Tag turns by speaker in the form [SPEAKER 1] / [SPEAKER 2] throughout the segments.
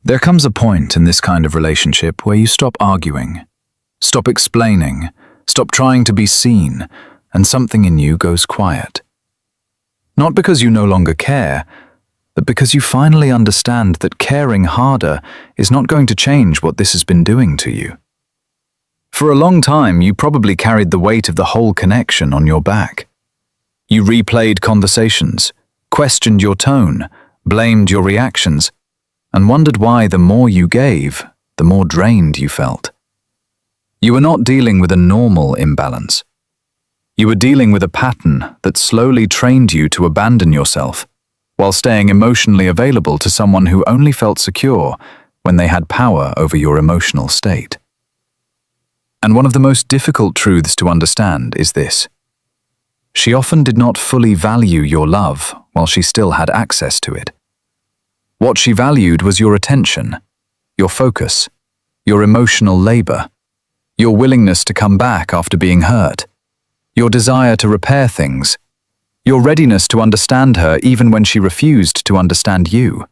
[SPEAKER 1] There comes a point in this kind of relationship where you stop arguing, stop explaining, stop trying to be seen, and something in you goes quiet. Not because you no longer care, but because you finally understand that caring harder is not going to change what this has been doing to you. For a long time, you probably carried the weight of the whole connection on your back. You replayed conversations, questioned your tone, blamed your reactions, and wondered why the more you gave, the more drained you felt. You were not dealing with a normal imbalance. You were dealing with a pattern that slowly trained you to abandon yourself, while staying emotionally available to someone who only felt secure when they had power over your emotional state. And one of the most difficult truths to understand is this: she often did not fully value your love while she still had access to it. What she valued was your attention, your focus, your emotional labor, your willingness to come back after being hurt, your desire to repair things, your readiness to understand her even when she refused to understand you.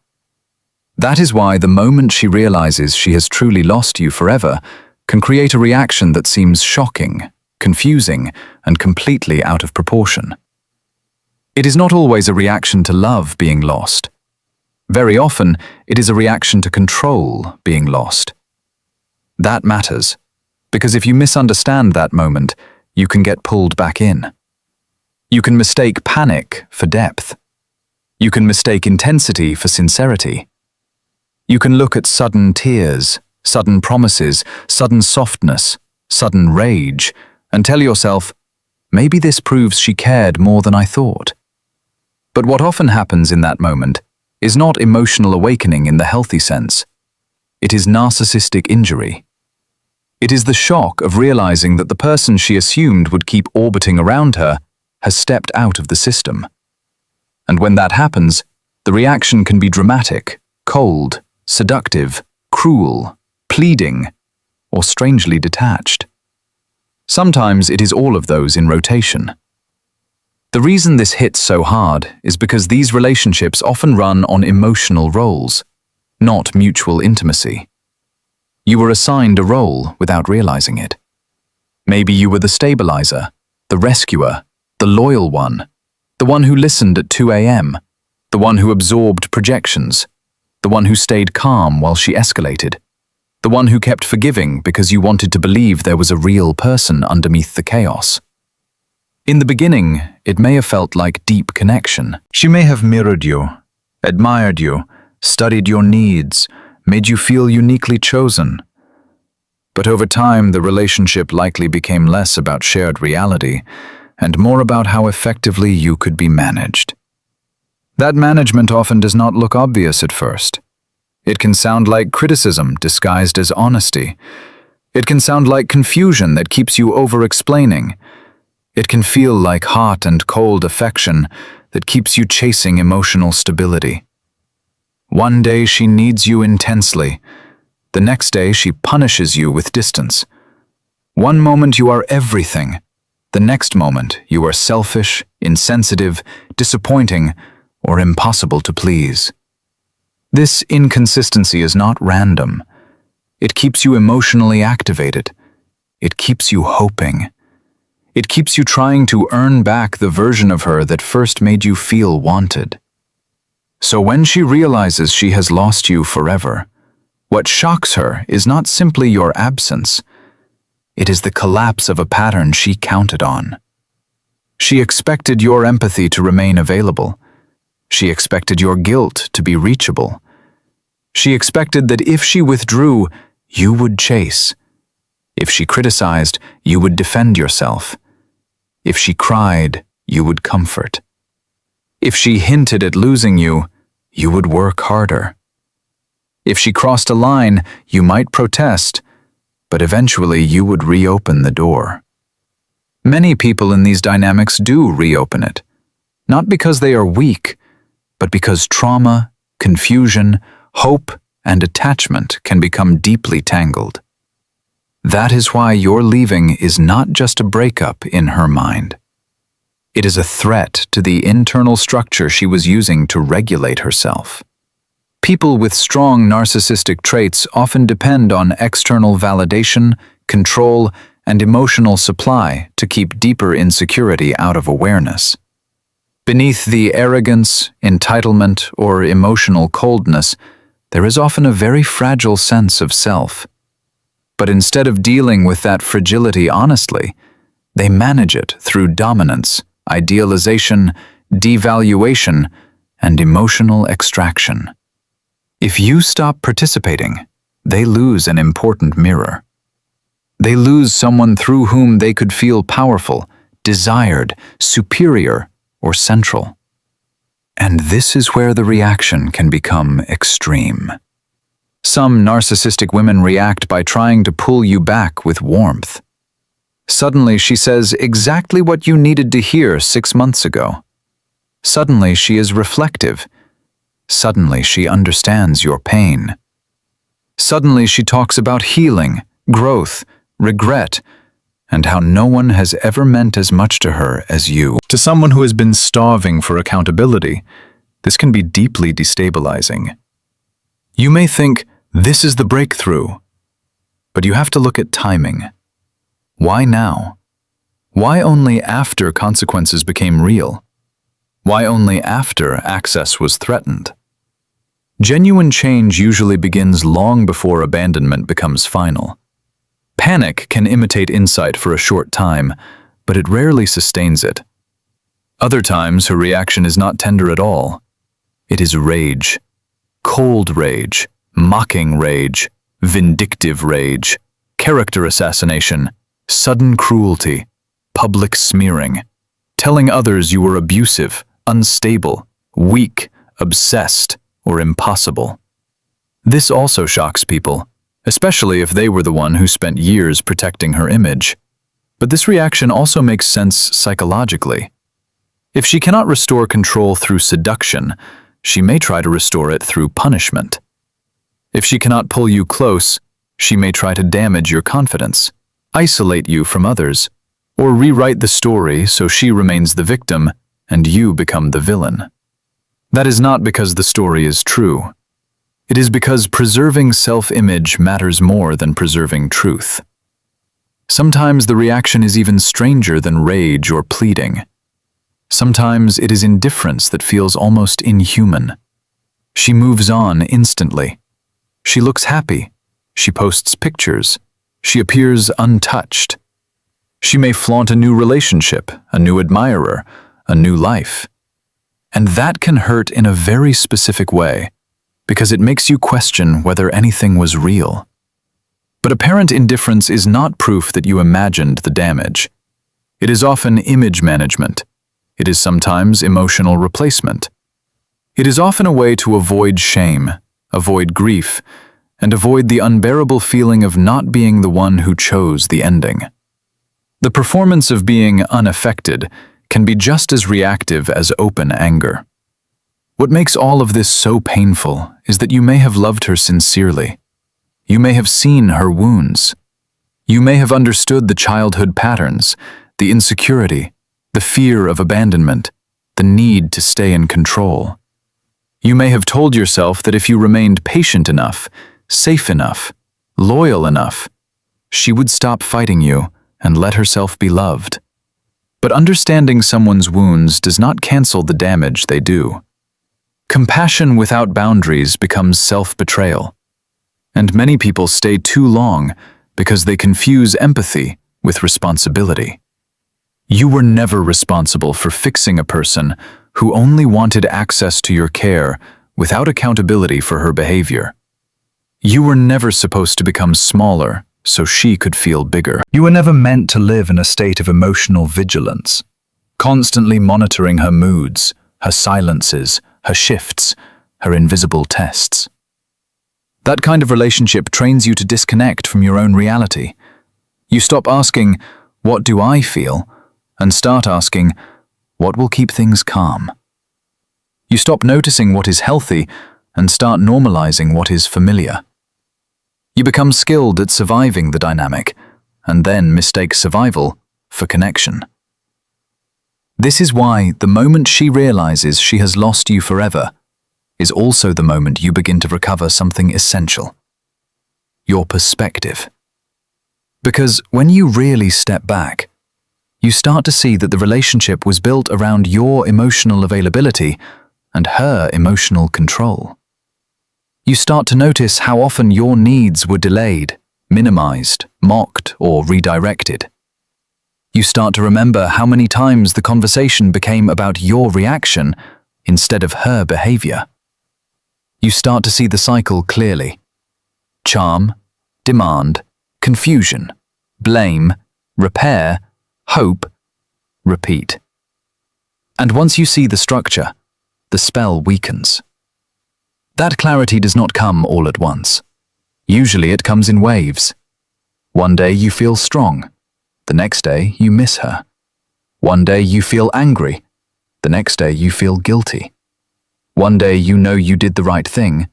[SPEAKER 1] That is why the moment she realizes she has truly lost you forever can create a reaction that seems shocking, confusing, and completely out of proportion. It is not always a reaction to love being lost. Very often, it is a reaction to control being lost. That matters, because if you misunderstand that moment, you can get pulled back in. You can mistake panic for depth. You can mistake intensity for sincerity. You can look at sudden tears, sudden promises, sudden softness, sudden rage, and tell yourself, maybe this proves she cared more than I thought. But what often happens in that moment is not emotional awakening in the healthy sense. It is narcissistic injury. It is the shock of realizing that the person she assumed would keep orbiting around her has stepped out of the system. And when that happens, the reaction can be dramatic, cold, seductive, cruel, pleading, or strangely detached. Sometimes it is all of those in rotation. The reason this hits so hard is because these relationships often run on emotional roles, not mutual intimacy. You were assigned a role without realizing it. Maybe you were the stabilizer, the rescuer, the loyal one, the one who listened at 2 a.m., the one who absorbed projections, the one who stayed calm while she escalated, the one who kept forgiving because you wanted to believe there was a real person underneath the chaos. In the beginning, it may have felt like deep connection. She may have mirrored you, admired you, studied your needs, made you feel uniquely chosen. But over time, the relationship likely became less about shared reality and more about how effectively you could be managed. That management often does not look obvious at first. It can sound like criticism disguised as honesty. It can sound like confusion that keeps you over-explaining. It can feel like hot and cold affection that keeps you chasing emotional stability. One day she needs you intensely. The next day she punishes you with distance. One moment you are everything. The next moment you are selfish, insensitive, disappointing, or impossible to please. This inconsistency is not random. It keeps you emotionally activated. It keeps you hoping. It keeps you trying to earn back the version of her that first made you feel wanted. So when she realizes she has lost you forever, what shocks her is not simply your absence. It is the collapse of a pattern she counted on. She expected your empathy to remain available. She expected your guilt to be reachable. She expected that if she withdrew, you would chase. If she criticized, you would defend yourself. If she cried, you would comfort. If she hinted at losing you, you would work harder. If she crossed a line, you might protest, but eventually you would reopen the door. Many people in these dynamics do reopen it, not because they are weak, but because trauma, confusion, hope, and attachment can become deeply tangled. That is why your leaving is not just a breakup in her mind. It is a threat to the internal structure she was using to regulate herself. People with strong narcissistic traits often depend on external validation, control, and emotional supply to keep deeper insecurity out of awareness. Beneath the arrogance, entitlement, or emotional coldness, there is often a very fragile sense of self. But instead of dealing with that fragility honestly, they manage it through dominance, idealization, devaluation, and emotional extraction. If you stop participating, they lose an important mirror. They lose someone through whom they could feel powerful, desired, superior, or central. And this is where the reaction can become extreme. Some narcissistic women react by trying to pull you back with warmth. Suddenly she says exactly what you needed to hear 6 months ago. Suddenly she is reflective. Suddenly she understands your pain. Suddenly she talks about healing, growth, regret, and how no one has ever meant as much to her as you. To someone who has been starving for accountability, this can be deeply destabilizing. You may think, this is the breakthrough, but you have to look at timing. Why now? Why only after consequences became real? Why only after access was threatened? Genuine change usually begins long before abandonment becomes final. Panic can imitate insight for a short time, but it rarely sustains it. Other times, her reaction is not tender at all. It is rage. Cold rage, mocking rage, vindictive rage, character assassination, sudden cruelty, public smearing, telling others you were abusive, unstable, weak, obsessed, or impossible. This also shocks people, especially if they were the one who spent years protecting her image. But this reaction also makes sense psychologically. If she cannot restore control through seduction, she may try to restore it through punishment. If she cannot pull you close, she may try to damage your confidence, isolate you from others, or rewrite the story so she remains the victim and you become the villain. That is not because the story is true. It is because preserving self-image matters more than preserving truth. Sometimes the reaction is even stranger than rage or pleading. Sometimes it is indifference that feels almost inhuman. She moves on instantly. She looks happy. She posts pictures. She appears untouched. She may flaunt a new relationship, a new admirer, a new life. And that can hurt in a very specific way, because it makes you question whether anything was real. But apparent indifference is not proof that you imagined the damage. It is often image management. It is sometimes emotional replacement. It is often a way to avoid shame, avoid grief, and avoid the unbearable feeling of not being the one who chose the ending. The performance of being unaffected can be just as reactive as open anger. What makes all of this so painful is that you may have loved her sincerely. You may have seen her wounds. You may have understood the childhood patterns, the insecurity, the fear of abandonment, the need to stay in control. You may have told yourself that if you remained patient enough, safe enough, loyal enough, she would stop fighting you and let herself be loved. But understanding someone's wounds does not cancel the damage they do. Compassion without boundaries becomes self-betrayal. And many people stay too long because they confuse empathy with responsibility. You were never responsible for fixing a person who only wanted access to your care without accountability for her behavior. You were never supposed to become smaller so she could feel bigger. You were never meant to live in a state of emotional vigilance, constantly monitoring her moods, her silences, her shifts, her invisible tests. That kind of relationship trains you to disconnect from your own reality. You stop asking, "What do I feel?" and start asking, "What will keep things calm?" You stop noticing what is healthy and start normalizing what is familiar. You become skilled at surviving the dynamic, and then mistake survival for connection. This is why the moment she realizes she has lost you forever, is also the moment you begin to recover something essential: your perspective. Because when you really step back, you start to see that the relationship was built around your emotional availability and her emotional control. You start to notice how often your needs were delayed, minimized, mocked, or redirected. You start to remember how many times the conversation became about your reaction instead of her behavior. You start to see the cycle clearly: charm, demand, confusion, blame, repair, hope, repeat. And once you see the structure, the spell weakens. That clarity does not come all at once. Usually it comes in waves. One day you feel strong. The next day you miss her. One day you feel angry. The next day you feel guilty. One day you know you did the right thing.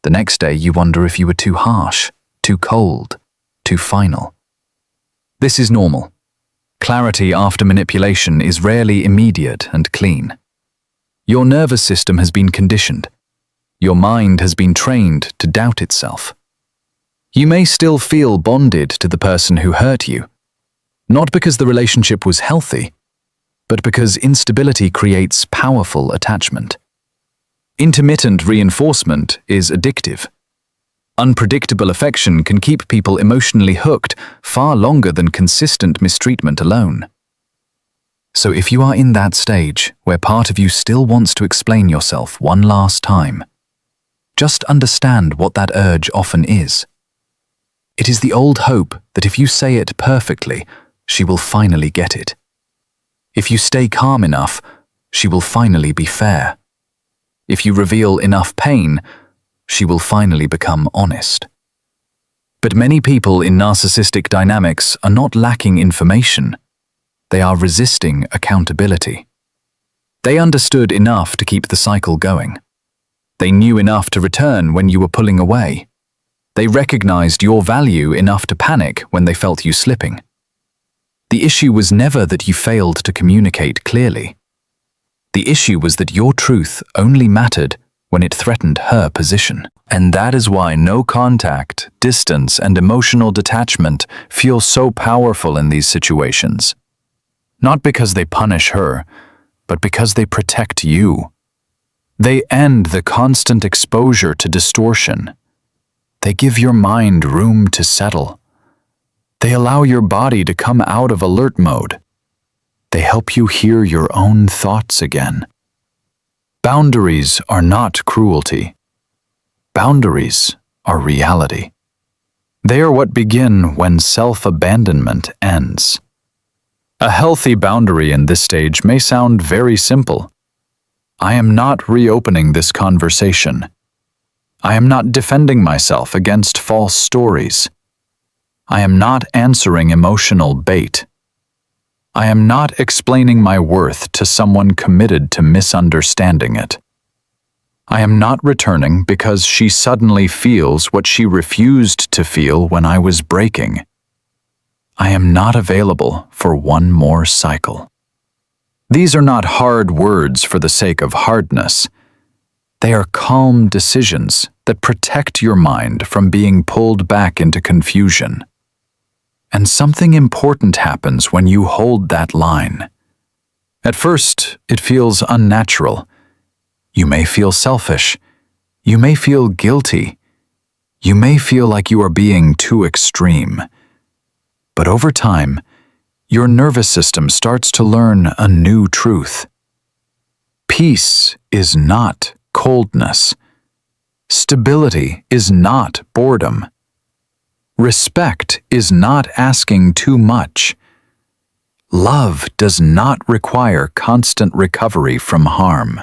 [SPEAKER 1] The next day you wonder if you were too harsh, too cold, too final. This is normal. Clarity after manipulation is rarely immediate and clean. Your nervous system has been conditioned. Your mind has been trained to doubt itself. You may still feel bonded to the person who hurt you, not because the relationship was healthy, but because instability creates powerful attachment. Intermittent reinforcement is addictive. Unpredictable affection can keep people emotionally hooked far longer than consistent mistreatment alone. So if you are in that stage where part of you still wants to explain yourself one last time, just understand what that urge often is. It is the old hope that if you say it perfectly, she will finally get it. If you stay calm enough, she will finally be fair. If you reveal enough pain, she will finally become honest. But many people in narcissistic dynamics are not lacking information. They are resisting accountability. They understood enough to keep the cycle going. They knew enough to return when you were pulling away. They recognized your value enough to panic when they felt you slipping. The issue was never that you failed to communicate clearly. The issue was that your truth only mattered when it threatened her position. And that is why no contact, distance, and emotional detachment feel so powerful in these situations. Not because they punish her, but because they protect you. They end the constant exposure to distortion. They give your mind room to settle. They allow your body to come out of alert mode. They help you hear your own thoughts again. Boundaries are not cruelty. Boundaries are reality. They are what begin when self-abandonment ends. A healthy boundary in this stage may sound very simple. I am not reopening this conversation. I am not defending myself against false stories. I am not answering emotional bait. I am not explaining my worth to someone committed to misunderstanding it. I am not returning because she suddenly feels what she refused to feel when I was breaking. I am not available for one more cycle. These are not hard words for the sake of hardness. They are calm decisions that protect your mind from being pulled back into confusion. And something important happens when you hold that line. At first, it feels unnatural. You may feel selfish. You may feel guilty. You may feel like you are being too extreme. But over time, your nervous system starts to learn a new truth. Peace is not coldness. Stability is not boredom. Respect is not asking too much. Love does not require constant recovery from harm.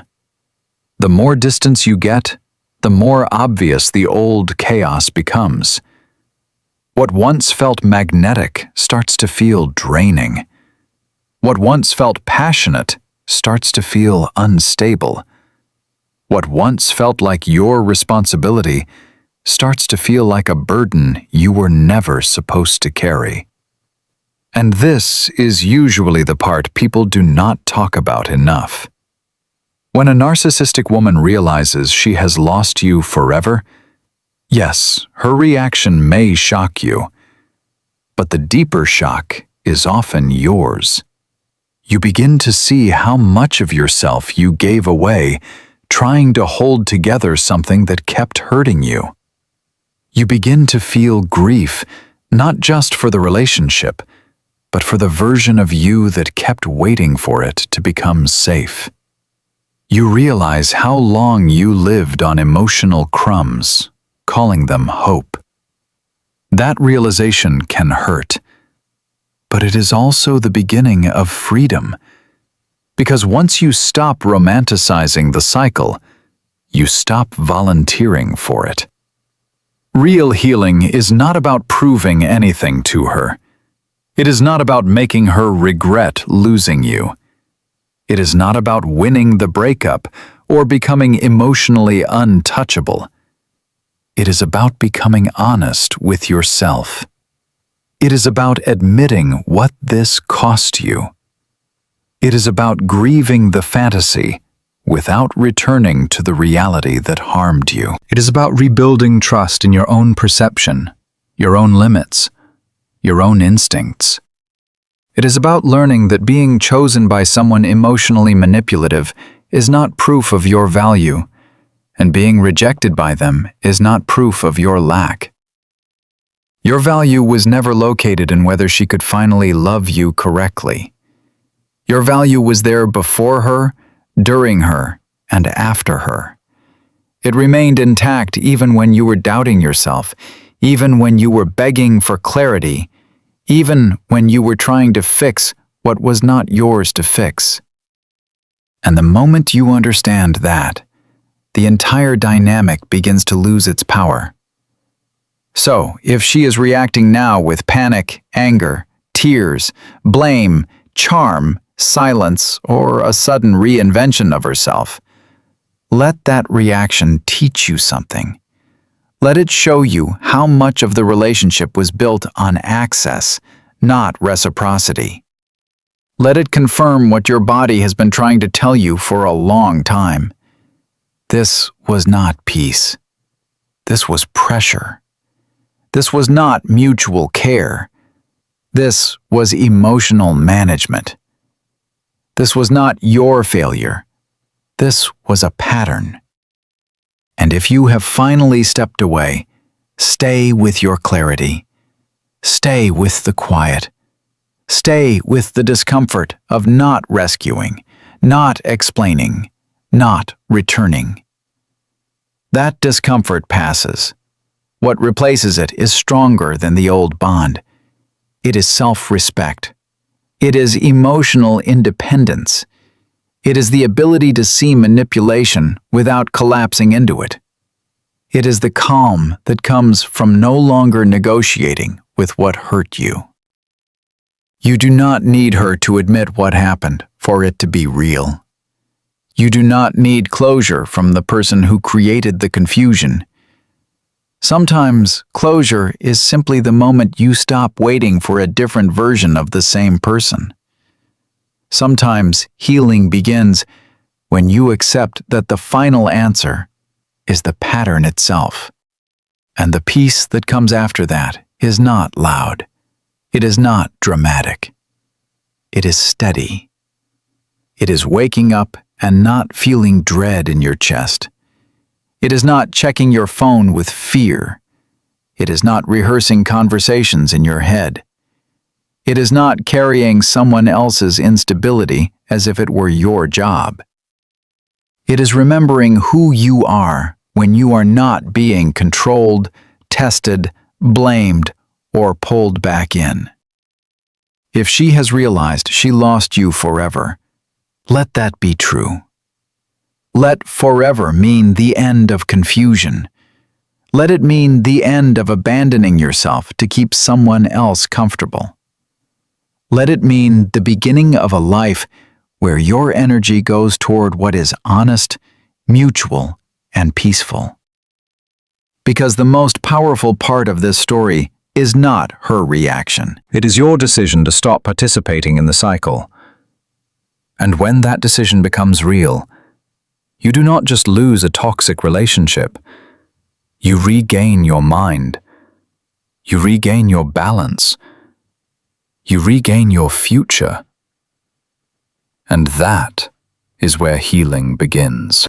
[SPEAKER 1] The more distance you get, the more obvious the old chaos becomes. What once felt magnetic starts to feel draining. What once felt passionate starts to feel unstable. What once felt like your responsibility starts to feel like a burden you were never supposed to carry. And this is usually the part people do not talk about enough. When a narcissistic woman realizes she has lost you forever, yes, her reaction may shock you, but the deeper shock is often yours. You begin to see how much of yourself you gave away trying to hold together something that kept hurting you. You begin to feel grief, not just for the relationship, but for the version of you that kept waiting for it to become safe. You realize how long you lived on emotional crumbs, calling them hope. That realization can hurt, but it is also the beginning of freedom. Because once you stop romanticizing the cycle, you stop volunteering for it. Real healing is not about proving anything to her. It is not about making her regret losing you. It is not about winning the breakup or becoming emotionally untouchable. It is about becoming honest with yourself. It is about admitting what this cost you. It is about grieving the fantasy without returning to the reality that harmed you. It is about rebuilding trust in your own perception, your own limits, your own instincts. It is about learning that being chosen by someone emotionally manipulative is not proof of your value, and being rejected by them is not proof of your lack. Your value was never located in whether she could finally love you correctly. Your value was there before her, during her, and after her. It remained intact even when you were doubting yourself, even when you were begging for clarity, even when you were trying to fix what was not yours to fix. And the moment you understand that, the entire dynamic begins to lose its power. So, if she is reacting now with panic, anger, tears, blame, charm, silence, or a sudden reinvention of herself, let that reaction teach you something. Let it show you how much of the relationship was built on access, not reciprocity. Let it confirm what your body has been trying to tell you for a long time. This was not peace. This was pressure. This was not mutual care. This was emotional management. This was not your failure. This was a pattern. And if you have finally stepped away, stay with your clarity. Stay with the quiet. Stay with the discomfort of not rescuing, not explaining, not returning. That discomfort passes. What replaces it is stronger than the old bond. It is self-respect. It is emotional independence. It is the ability to see manipulation without collapsing into it. It is the calm that comes from no longer negotiating with what hurt you. You do not need her to admit what happened for it to be real. You do not need closure from the person who created the confusion. Sometimes closure is simply the moment you stop waiting for a different version of the same person. Sometimes healing begins when you accept that the final answer is the pattern itself. And the peace that comes after that is not loud. It is not dramatic. It is steady. It is waking up and not feeling dread in your chest. It is not checking your phone with fear. It is not rehearsing conversations in your head. It is not carrying someone else's instability as if it were your job. It is remembering who you are when you are not being controlled, tested, blamed, or pulled back in. If she has realized she lost you forever, let that be true. Let forever mean the end of confusion. Let it mean the end of abandoning yourself to keep someone else comfortable. Let it mean the beginning of a life where your energy goes toward what is honest, mutual, and peaceful. Because the most powerful part of this story is not her reaction. It is your decision to stop participating in the cycle. And when that decision becomes real, You do not just lose a toxic relationship. You regain your mind. You regain your balance. You regain your future. And that is where healing begins.